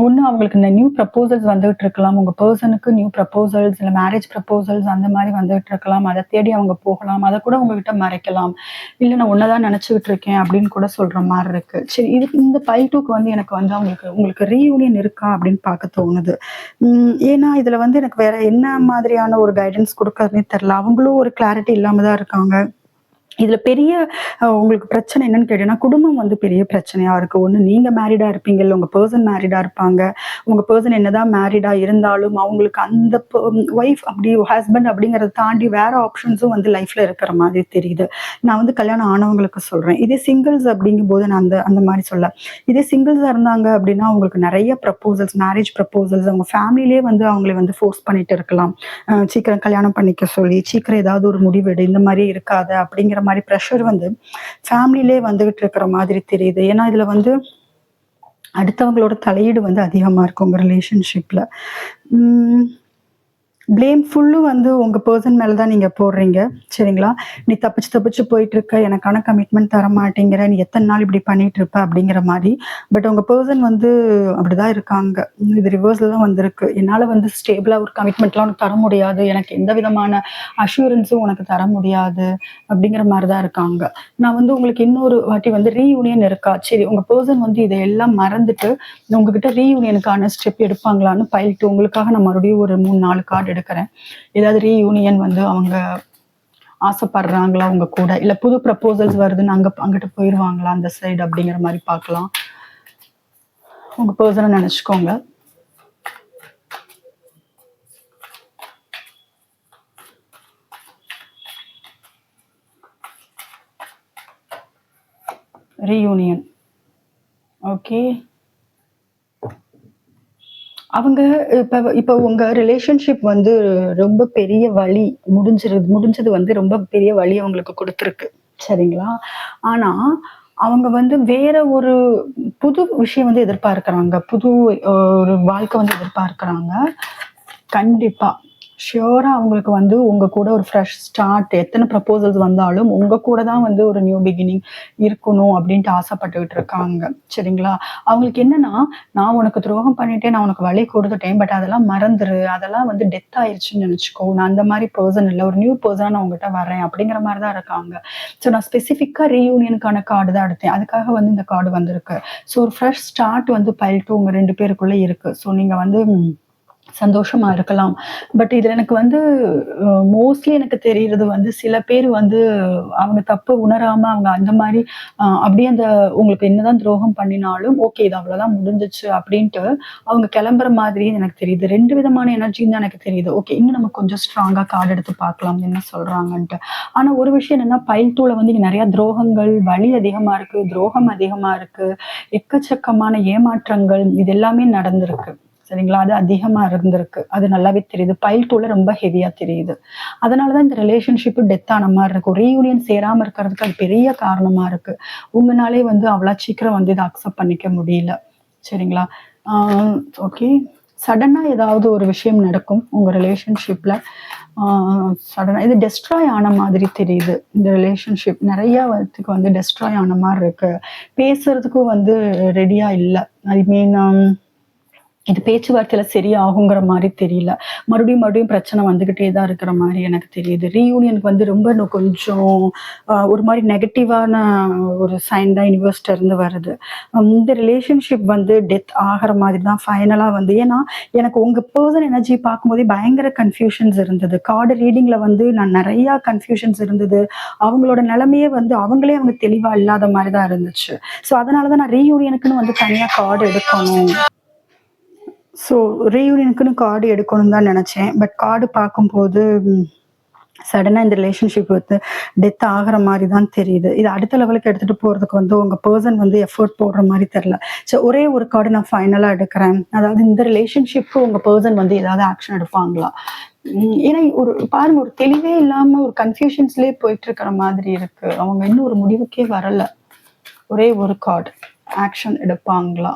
ஒண்ணு அவங்களுக்கு இந்த நியூ ப்ரப்போசல்ஸ் வந்துகிட்டு இருக்கலாம். உங்க பெர்சனுக்கு நியூ ப்ரப்போசல்ஸ் இல்ல மேரேஜ் ப்ரப்போசல்ஸ் அந்த மாரி வந்துகிட்டு இருக்கலாம். அத தேடி அவங்க போகலாம். அத கூட உங்ககிட்ட மறைக்கலாம். இல்ல நான் உன்ன தான் நினைச்சுக்கிட்டு இருக்கேன் அப்படின்னு கூட சொல்ற மாரி இருக்கு. சரி இதுக்கு இந்த பைல் 2க்கு வந்து எனக்கு வந்து உங்களுக்கு ரீயூனியன் இருக்கா அப்படின்னு பார்க்க தோணுது. ஏன்னா இதுல வந்து எனக்கு வேற என்ன மாதிரியான ஒரு கைடன்ஸ் குடுக்கறதுன்னே தெரியல. அவங்களும் ஒரு கிளாரிட்டி இல்லாம தான் இருக்காங்க. இதுல பெரிய உங்களுக்கு பிரச்சனை என்னன்னு கேட்டீங்கன்னா, குடும்பம் வந்து பெரிய பிரச்சனையா இருக்கு. ஒண்ணு நீங்க மேரிடா இருப்பீங்க, இல்ல உங்க பெர்சன் மேரிடா இருப்பாங்க. உங்க பெர்சன் என்னதான் மேரிடா இருந்தாலும், அவங்களுக்கு அந்த ஒய்ஃப் அப்படி ஹஸ்பண்ட் அப்படிங்கிறத தாண்டி வேற ஆப்ஷன்ஸும் வந்து லைஃப்ல இருக்கிற மாதிரி தெரியுது. நான் வந்து கல்யாணம் ஆனவங்களுக்கு சொல்றேன். இதே சிங்கிள்ஸ் அப்படிங்கும்போது நான் அந்த அந்த மாரி சொல்லல. இதே சிங்கிள்ஸா இருந்தாங்க அப்படின்னா, அவங்களுக்கு நெறைய ப்ரப்போசல்ஸ், மேரேஜ் ப்ரப்போசல்ஸ் அவங்க ஃபேமிலிலயே வந்து அவங்கள வந்து ஃபோர்ஸ் பண்ணிட்டு இருக்கலாம். சீக்கிரம் கல்யாணம் பண்ணிக்க சொல்லி, சீக்கிரம் ஏதாவது ஒரு முடிவெடு, இந்த மாரி இருக்காத அப்படிங்கிற மாரி பிரஷர் வந்து ஃபேமிலிலயே வந்துகிட்டு இருக்கிற மாதிரி தெரியுது. ஏன்னா, இதுல வந்து அடுத்தவங்களோட தலையீடு வந்து அதிகமா இருக்கு உங்க ரிலேஷன்ஷிப்ல. ம். ப்ளேம் ஃபுல்லும் வந்து உங்க பெர்சன் மேல தான் நீங்க போடுறீங்க. சரிங்களா? "நீ தப்பிச்சு தப்பிச்சு போயிட்டுருக்க. எனக்கான கமிட்மெண்ட் தர மாட்டேங்கிற. நீ எத்தன நாள் இப்படி பண்ணிட்டுருப்ப?" அப்படிங்கிற மாரி. பட் உங்க பெர்சன் வந்து அப்படிதான் இருக்காங்க. இது ரிவர்ஸ்ல தான் வந்திருக்கு. "என்னால வந்து ஸ்டேபிளா ஒரு கமிட்மெண்ட்லாம் உனக்கு தர முடியாது. எனக்கு எந்த விதமான அஷ்யூரன்ஸும் உனக்கு தர முடியாது." அப்படிங்கிற மாரி தான் இருக்காங்க. நான் வந்து உங்களுக்கு இன்னொரு வாட்டி வந்து ரீயூனியன் இருக்கா? சரி உங்க பெர்சன் வந்து இதையெல்லாம் மறந்துட்டு உங்ககிட்ட ரீயூனியனுக்கான ஸ்டெப் எடுப்பாங்களான்னு பைல் 2 உங்களுக்காக நான் மறுபடியும் ஒரு 3, 4 கார்ட் எடுக்கிறேன். ஏதாவது ரீயூனியன் வந்து அவங்க ஆசைப்படுறாங்களா உங்க கூட? இல்ல புது ப்ரப்போசல்ஸ் வருதுன்னு அங்கிட்டு போயிருவாங்களா அந்த சைடு அப்படிங்கிற மாரி பார்க்கலாம். உங்க பெர்சன நெனச்சுக்கோங்க. ரீயூனியன். ஓகே. அவங்க இப்ப இப்ப உங்க ரிலேஷன்ஷிப் வந்து ரொம்ப பெரிய வலி முடிஞ்சது வந்து ரொம்ப பெரிய வலி அவங்களுக்கு குடுத்துருக்கு. சரிங்களா? ஆனா, அவங்க வந்து வேற ஒரு புது விஷயம் வந்து எதிர்பார்க்குறாங்க. புது ஒரு வாழ்க்கை வந்து எதிர்பார்க்குறாங்க. கண்டிப்பா. ஷியோரா அவங்களுக்கு வந்து உங்க கூட ஒரு ஃப்ரெஷ் ஸ்டார்ட், எத்தனை ப்ரப்போசல்ஸ் வந்தாலும் உங்க கூட தான் வந்து ஒரு நியூ பிகினிங் இருக்கணும் அப்படின்ட்டு ஆசைப்பட்டுக்கிட்டு இருக்காங்க. சரிங்களா? அவங்களுக்கு என்னன்னா, நான் உனக்கு துரோகம் பண்ணிட்டேன், நான் உனக்கு வலி கொடுத்துட்டேன். பட் அதெல்லாம் மறந்துரு. அதெல்லாம் வந்து டெத் ஆயிருச்சுன்னு நினைச்சுக்கோ. நான் அந்த மாதிரி பெர்சன் இல்ல. ஒரு நியூ பெர்சனா நான் உங்ககிட்ட வரேன் அப்படிங்கிற மாதிரி தான் இருக்காங்க. ஸோ நான் ஸ்பெசிஃபிக்கா ரீயூனியனுக்கான கார்டு தான் எடுத்தேன். அதுக்காக வந்து இந்த கார்டு வந்திருக்கு. ஸோ ஒரு ஃப்ரெஷ் ஸ்டார்ட் வந்து பைல் 2 உங்க 2 பேருக்குள்ள இருக்கு. ஸோ நீங்க வந்து சந்தோஷமா இருக்கலாம். பட் இதுல எனக்கு வந்து மோஸ்ட்லி எனக்கு தெரியிறது வந்து சில பேர் வந்து அவங்க தப்பு உணராம அவங்க அந்த மாரி அப்படியே அந்த உங்களுக்கு என்னதான் துரோகம் பண்ணினாலும், ஓகே இது அவ்வளோதான் முடிஞ்சிச்சு அப்படின்ட்டு அவங்க கிளம்புற மாதிரி எனக்கு தெரியுது. 2 விதமான எனர்ஜின்னு தான் எனக்கு தெரியுது. ஓகே இன்னும் நம்ம கொஞ்சம் ஸ்ட்ராங்கா கார்ட் எடுத்து பார்க்கலாம் என்ன சொல்றாங்கன்ட்டு. ஆனா ஒரு விஷயம் என்னன்னா, பைல் 2ல வந்து இங்க நெறைய துரோகங்கள், வலி அதிகமா இருக்கு, துரோகம் அதிகமா இருக்கு, எக்கச்சக்கமான ஏமாற்றங்கள் இது எல்லாமே நடந்திருக்கு. சரிங்களா? அது அதிகமா இருந்திருக்கு. அது நல்லாவே தெரியுது. பைல் 2ல ரொம்ப ஹெவியா தெரியுது. அதனால தான் இந்த ரிலேஷன்ஷிப் டெத் ஆன மாரி இருக்கு. ரீயூனியன் சேராம இருக்கிறதுக்கு அது பெரிய காரணமா இருக்கு. உங்கனாலே வந்து அவ்வளோ சீக்கிரம் வந்து இத அக்செப்ட் பண்ணிக்க முடியல. சரிங்களா? ஆ ஓகே. சடனா ஏதாவது ஒரு விஷயம் நடக்கும் உங்க ரிலேஷன்ஷிப்ல. சடனா இது டெஸ்ட்ராய் ஆன மாதிரி தெரியுது. இந்த ரிலேஷன்ஷிப் நெறைய வத்துக்கு வந்து டெஸ்ட்ராய் ஆன மாரி இருக்கு. பேசுறதுக்கும் வந்து ரெடியா இல்ல. ஐ மீன் இது பேச்சுவார்த்தையில சரியாகுங்கிற மாரி தெரியல. மறுபடியும் பிரச்சனை வந்துகிட்டே தான் இருக்கிற மாரி எனக்கு தெரியுது. ரீயூனியனுக்கு வந்து ரொம்ப இன்னும் கொஞ்சம் ஒரு மாரி நெகட்டிவான ஒரு சைன் தான் யுனிவர்ஸ்ட்ட இருந்து வருது. இந்த ரிலேஷன்ஷிப் வந்து டெத் ஆகுற மாதிரி தான் ஃபைனலா வந்து ஏன்னா, எனக்கு உங்க பெர்சன் எனர்ஜி பார்க்கும்போதே பயங்கர கன்ஃப்யூஷன்ஸ் இருந்தது. கார்டு ரீடிங்ல வந்து நான் நெறையா கன்ஃப்யூஷன்ஸ் இருந்தது. அவங்களோட நிலைமையே வந்து அவங்களே அவங்க தெளிவா இல்லாத மாரி தான் இருந்துச்சு. ஸோ அதனால தான் நான் ரீயூனியனுக்குன்னு வந்து தனியா கார்டு எடுக்கணும். ஸோ ரீயூனியனுக்குன்னு கார்டு எடுக்கணும்னு தான் நினச்சேன். பட் கார்டு பார்க்கும்போது சடனா இந்த ரிலேஷன்ஷிப் வந்து டெத் ஆகுற மாரி தான் தெரியுது. இது அடுத்த லெவலுக்கு எடுத்துட்டு போறதுக்கு வந்து உங்க பெர்சன் வந்து எஃபோர்ட் போடுற மாரி தெரியல. ஸோ ஒரே ஒரு கார்டு நான் ஃபைனலா எடுக்கிறேன். அதாவது இந்த ரிலேஷன்ஷிப்க்கு உங்க பெர்சன் வந்து ஏதாவது ஆக்ஷன் எடுப்பாங்களா? ஏன்னா ஒரு பாருங்க ஒரு தெளிவே இல்லாம ஒரு கன்ஃப்யூஷன்ஸ்லயே போயிட்டு இருக்கிற மாதிரி இருக்கு. அவங்க இன்னும் ஒரு முடிவுக்கே வரல. ஒரே ஒரு கார்டு ஆக்ஷன் எடுப்பாங்களா?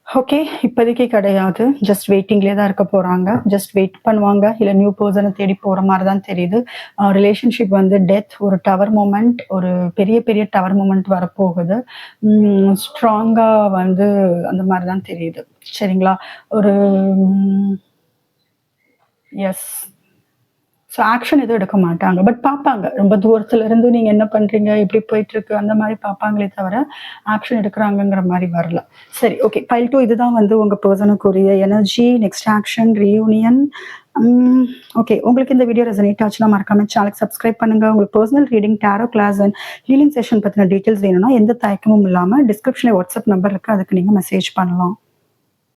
ஓகே. இப்போதைக்கு கிடையாது. ஜஸ்ட் வெயிட்டிங்லயே தான் இருக்க போறாங்க. ஜஸ்ட் வெயிட் பண்ணுவாங்க. இல்ல நியூ பெர்சன தேடி போற மாரி தான் தெரியுது. ரிலேஷன்ஷிப் வந்து டெத் ஒரு டவர் மொமெண்ட் ஒரு பெரிய டவர் மொமெண்ட் வரப்போகுது. ஸ்ட்ராங்கா வந்து அந்த மாரி தான் தெரியுது. சரிங்களா? ஒரு எஸ். ஸோ ஆக்ஷன் எதுவும் எடுக்க மாட்டாங்க. பட் பார்ப்பாங்க. ரொம்ப தூரத்துல இருந்து நீங்க என்ன பண்றீங்க? எப்படி போயிட்டுருக்கு? அந்த மாரி பார்ப்பாங்களே தவிர, ஆக்ஷன் எடுக்குறாங்கங்கிற மாரி வரல. சரி ஓகே. பைல் 2 இதுதான் வந்து உங்க பெர்சனுக்குரிய energy, next action, reunion. Okay. உங்களுக்கு இந்த வீடியோ ரெசனேட் ஆச்சுன்னா மறக்காம சேனலுக்கு சப்ஸ்கிரைப் பண்ணுங்க. உங்களுக்கு personal reading, tarot class and healing session பத்தின டீட்டெயில்ஸ் வேணும்னா எந்த தயக்கமும் இல்லாம டிஸ்கிரிப்ஷன்ல வாட்ஸ்அப் நம்பர் இருக்கு. அதுக்கு நீங்க மெசேஜ் பண்ணலாம்.